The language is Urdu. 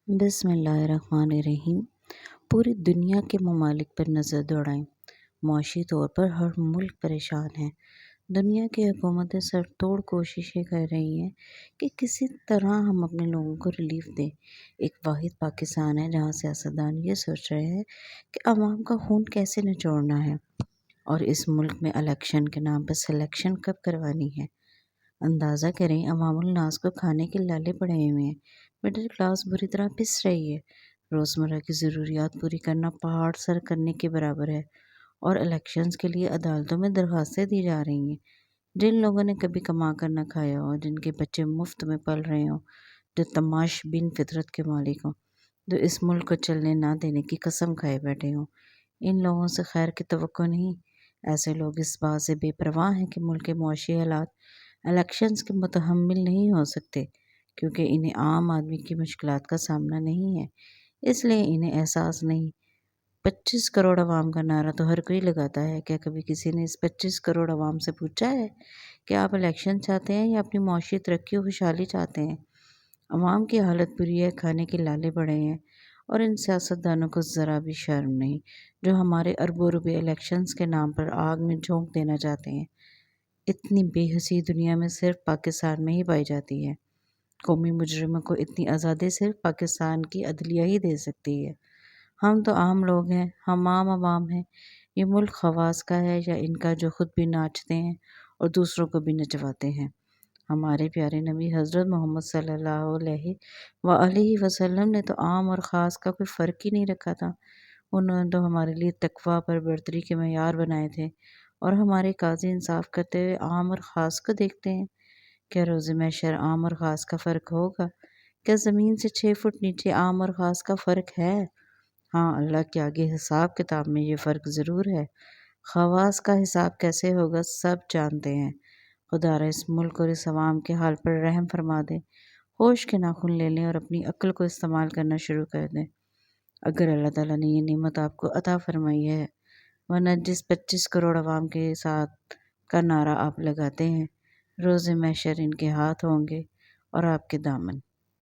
بسم اللہ الرحمن الرحیم۔ پوری دنیا کے ممالک پر نظر دوڑائیں۔ معاشی طور پر ہر ملک پریشان ہے۔ دنیا کی حکومتیں سر توڑ کوششیں کر رہی ہیں کہ کسی طرح ہم اپنے لوگوں کو ریلیف دیں۔ ایک واحد پاکستان ہے جہاں سیاستدان یہ سوچ رہے ہیں کہ عوام کا خون کیسے نچوڑنا ہے اور اس ملک میں الیکشن کے نام پر سلیکشن کب کروانی ہے۔ اندازہ کریں، عوام الناس کو کھانے کے لالے پڑے ہوئے ہیں۔ مڈل کلاس بری طرح پس رہی ہے۔ روزمرہ کی ضروریات پوری کرنا پہاڑ سر کرنے کے برابر ہے اور الیکشنز کے لیے عدالتوں میں درخواستیں دی جا رہی ہیں۔ جن لوگوں نے کبھی کما کر نہ کھایا ہو، جن کے بچے مفت میں پل رہے ہوں، جو تماش بین فطرت کے مالک ہوں، جو اس ملک کو چلنے نہ دینے کی قسم کھائے بیٹھے ہوں، ان لوگوں سے خیر کی توقع نہیں۔ ایسے لوگ اس بات سے بے پرواہ ہیں کہ ملک کے معاشی حالات الیکشنز کے متحمل نہیں ہو سکتے، کیونکہ انہیں عام آدمی کی مشکلات کا سامنا نہیں ہے، اس لیے انہیں احساس نہیں۔ 25 کروڑ عوام کا نعرہ تو ہر کوئی لگاتا ہے۔ کیا کبھی کسی نے اس 25 کروڑ عوام سے پوچھا ہے کہ آپ الیکشن چاہتے ہیں یا اپنی معاشی ترقی و خوشحالی چاہتے ہیں؟ عوام کی حالت بری ہے، کھانے کے لالے پڑے ہیں، اور ان سیاستدانوں کو ذرا بھی شرم نہیں جو ہمارے اربوں روپے الیکشنز کے نام پر آگ میں جھونک دینا چاہتے ہیں۔ اتنی بے حسی دنیا میں صرف پاکستان میں ہی پائی جاتی ہے۔ قومی مجرموں کو اتنی آزادی صرف پاکستان کی عدلیہ ہی دے سکتی ہے۔ ہم تو عام لوگ ہیں، ہم عام عوام ہیں۔ یہ ملک خواص کا ہے یا ان کا جو خود بھی ناچتے ہیں اور دوسروں کو بھی نچواتے ہیں؟ ہمارے پیارے نبی حضرت محمد صلی اللہ علیہ وآلہ وسلم نے تو عام اور خاص کا کوئی فرق ہی نہیں رکھا تھا۔ انہوں نے تو ہمارے لیے تقویٰ پر برتری کے معیار بنائے تھے، اور ہمارے قاضی انصاف کرتے ہوئے عام اور خاص کو دیکھتے ہیں۔ کیا روز محشر عام اور خاص کا فرق ہوگا؟ کیا زمین سے 6 فٹ نیچے عام اور خاص کا فرق ہے؟ ہاں، اللہ کے آگے حساب کتاب میں یہ فرق ضرور ہے۔ خواص کا حساب کیسے ہوگا سب جانتے ہیں۔ خدا را اس ملک اور اس عوام کے حال پر رحم فرما دے۔ ہوش کے ناخن لے لیں اور اپنی عقل کو استعمال کرنا شروع کر دیں، اگر اللہ تعالیٰ نے یہ نعمت آپ کو عطا فرمائی ہے، ورنہ جس 25 کروڑ عوام کے ساتھ کا نعرہ آپ لگاتے ہیں، روز محشر ان کے ہاتھ ہوں گے اور آپ کے دامن۔